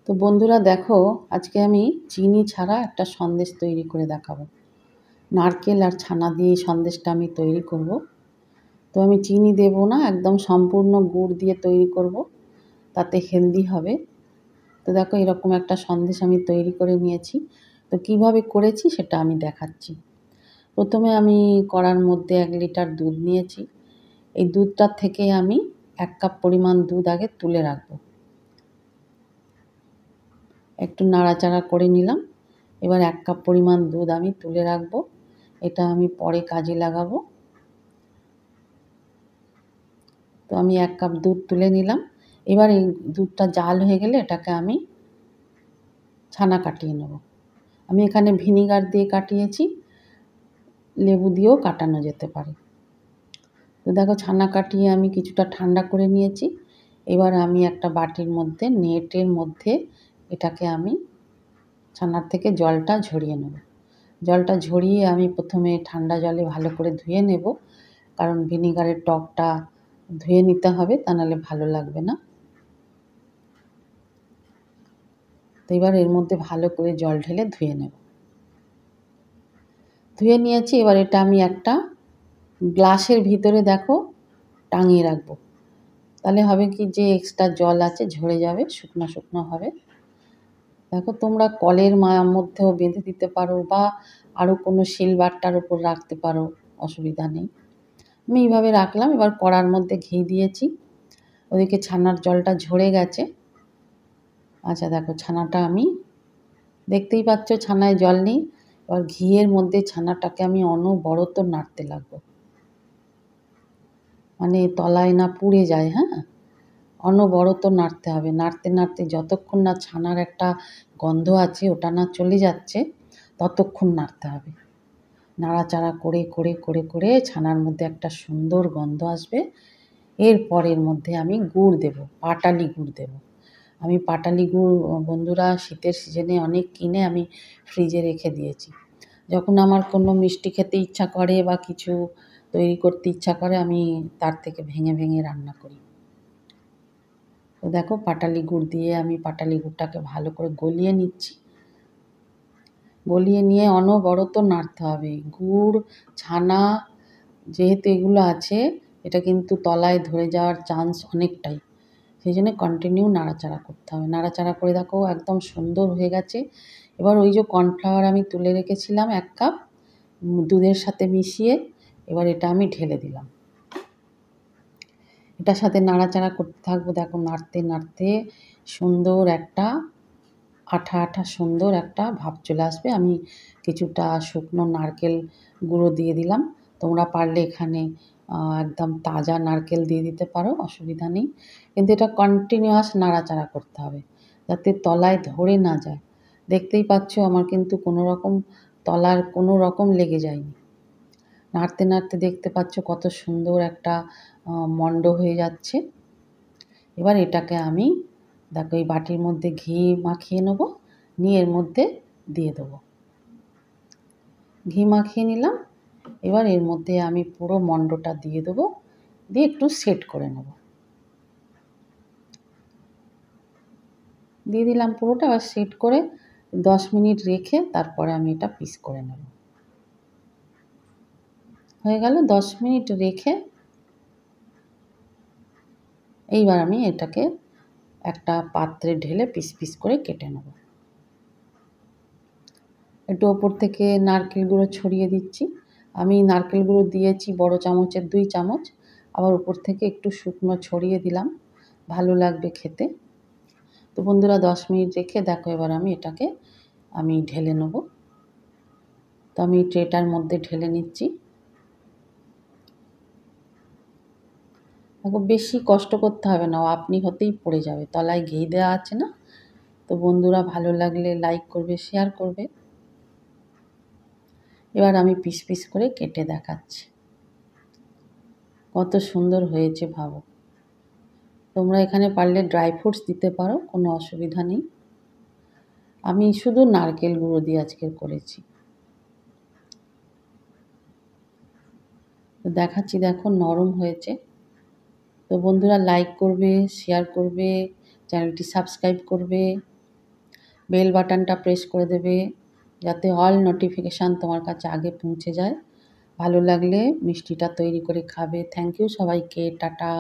তো বন্ধুরা দেখো, আজকে আমি চিনি ছাড়া একটা সন্দেশ তৈরি করে দেখাবো। নারকেল আর ছানা দিয়ে সন্দেশটা আমি তৈরি করব। তো আমি চিনি দেব না, একদম সম্পূর্ণ গুড় দিয়ে তৈরি করব, তাতে হেলদি হবে। তো দেখো, এরকম একটা সন্দেশ আমি তৈরি করে নিয়েছি। তো কিভাবে করেছি সেটা আমি দেখাচ্ছি। প্রথমে আমি কড়ার মধ্যে 1 লিটার দুধ নিয়েছি। এই দুধটার থেকে আমি 1 কাপ পরিমাণ দুধ আগে তুলে রাখবো। একটু নাড়াচাড়া করে নিলাম। এবার 1 কাপ পরিমাণ দুধ আমি তুলে রাখবো। এটা আমি পরে কাজে লাগাবো। তো আমি 1 কাপ দুধ তুলে নিলাম। এবার এই দুধটা জাল হয়ে গেলে এটাকে আমি ছানা কাটিয়ে নেব। আমি এখানে ভিনিগার দিয়ে কাটিয়েছি, লেবু দিয়েও কাটানো যেতে পারে। তো দেখো, ছানা কাটিয়ে আমি কিছুটা ঠান্ডা করে নিয়েছি। এবার আমি একটা বাটির মধ্যে, নেটের মধ্যে এটাকে আমি ছানার থেকে জলটা ঝরিয়ে নেব। জলটা ঝরিয়ে আমি প্রথমে ঠান্ডা জলে ভালো করে ধুয়ে নেব, কারণ ভিনিগারের টকটা ধুয়ে নিতে হবে, তা নাহলে ভালো লাগবে না। তো এবার এর মধ্যে ভালো করে জল ঢেলে ধুয়ে নেব। ধুয়ে নিয়েছি। এবার এটা আমি একটা গ্লাসের ভিতরে দেখো টাঙিয়ে রাখবো। তাহলে হবে কি, যে এক্সট্রা জল আছে ঝরে যাবে, শুকনো শুকনো হবে। দেখো, তোমরা কলের মধ্যেও বেঁধে দিতে পারো বা আরও কোনো শিলবাট্টার ওপর রাখতে পারো, অসুবিধা নেই। আমি এইভাবে রাখলাম। এবার কড়ার মধ্যে ঘি দিয়েছি। ওদিকে ছানার জলটা ঝরে গেছে। আচ্ছা দেখো, ছানাটা আমি দেখতেই পাচ্ছ ছানায় জল নেই। এবার ঘিয়ের মধ্যে ছানাটাকে আমি অনবরত নাড়তে লাগবো, মানে তলায় না পুড়ে যায়। হ্যাঁ, অনবরত নাড়তে হবে। নাড়তে নাড়তে যতক্ষণ না ছানার একটা গন্ধ আছে ওটা না চলে যাচ্ছে, ততক্ষণ নাড়তে হবে। নাড়াচাড়া করে করে করে করে ছানার মধ্যে একটা সুন্দর গন্ধ আসবে। এরপর এর মধ্যে আমি গুড় দেব, পাটালি গুড় দেব। আমি পাটালি গুড় বন্ধুরা শীতের সিজনে অনেক কিনে আমি ফ্রিজে রেখে দিয়েছি। যখন আমার কোনো মিষ্টি খেতে ইচ্ছা করে বা কিছু তৈরি করতে ইচ্ছা করে, আমি তার থেকে ভেঙে ভেঙে রান্না করি। তো দেখো, পাটালি গুড় দিয়ে আমি পাটালি গুড়টাকে ভালো করে গলিয়ে নিচ্ছি। গলিয়ে নিয়ে অনবরত নাড়তে হবে। গুড়, ছানা যেহেতু এগুলো আছে, এটা কিন্তু তলায় ধরে যাওয়ার চান্স অনেকটাই। সেই জন্য কন্টিনিউ নাড়াচাড়া করতে হবে। নাড়াচাড়া করে দেখো একদম সুন্দর হয়ে গেছে। এবার ওই যে কর্নফ্লাওয়ার আমি তুলে রেখেছিলাম 1 কাপ, দুধের সাথে মিশিয়ে এবার এটা আমি ঢেলে দিলাম। এটার সাথে নাড়াচাড়া করতে থাকবো। দেখো, নাড়তে নাড়তে সুন্দর একটা আঠা আঠা সুন্দর একটা ভাব চলে আসবে। আমি কিছুটা শুকনো নারকেল গুঁড়ো দিয়ে দিলাম। তোমরা পারলে এখানে একদম তাজা নারকেল দিয়ে দিতে পারো, অসুবিধা নেই। কিন্তু এটা কন্টিনিউয়াস নাড়াচাড়া করতে হবে, যাতে তলায় ধরে না যায়। দেখতেই পাচ্ছ আমার কিন্তু কোনো রকম তলার কোনো রকম লেগে যায়নি। নাড়তে নাড়তে দেখতে পাচ্ছ কত সুন্দর একটা মণ্ড হয়ে যাচ্ছে। এবার এটাকে আমি দেখো এই বাটির মধ্যে ঘি মাখিয়ে নেব, নিয়ে এর মধ্যে দিয়ে দেবো। ঘি মাখিয়ে নিলাম। এবার এর মধ্যে আমি পুরো মণ্ডটা দিয়ে দেবো, দিয়ে একটু সেট করে নেব। দিয়ে দিলাম পুরোটা। আবার সেট করে 10 মিনিট রেখে তারপরে আমি এটা পিস করে নেব। হয়ে গেল 10 মিনিট রেখে। এইবার আমি এটাকে একটা পাত্রে ঢেলে পিস পিস করে কেটে নেব। একটু ওপর থেকে নারকেল গুঁড়ো ছড়িয়ে দিচ্ছি। আমি নারকেল গুঁড়ো দিয়েছি বড় চামচের 2 চামচ। আবার উপর থেকে একটু শুকনো ছড়িয়ে দিলাম, ভালো লাগবে খেতে। তো বন্ধুরা 10 মিনিট রেখে দেখো, এবার আমি এটাকে ঢেলে নেব। তো আমি ট্রেটার মধ্যে ঢেলে নিচ্ছি। দেখো, বেশি কষ্ট করতে হবে না, আপনি হতেই পড়ে যাবে, তলায় ঘি দেওয়া আছে না। তো বন্ধুরা ভালো লাগলে লাইক করবে, শেয়ার করবে। এবার আমি পিস পিস করে কেটে দেখাচ্ছি। কত সুন্দর হয়েছে ভাবো। তোমরা এখানে পারলে ড্রাই ফ্রুটস দিতে পারো, কোনো অসুবিধা নেই। আমি শুধু নারকেল গুঁড়ো দিয়ে আজকে করেছি। তো দেখাচ্ছি, দেখো নরম হয়েছে। তো বন্ধুরা লাইক করবে, শেয়ার করবে, চ্যানেলটি সাবস্ক্রাইব করবে। বেল বাটনটা প্রেস করে দেবে, যাতে অল নোটিফিকেশান তোমার কাছে আগে পৌঁছে যায়। ভালো লাগলে মিষ্টিটা তৈরি করে খাবে। থ্যাংক ইউ সবাইকে। টাটা।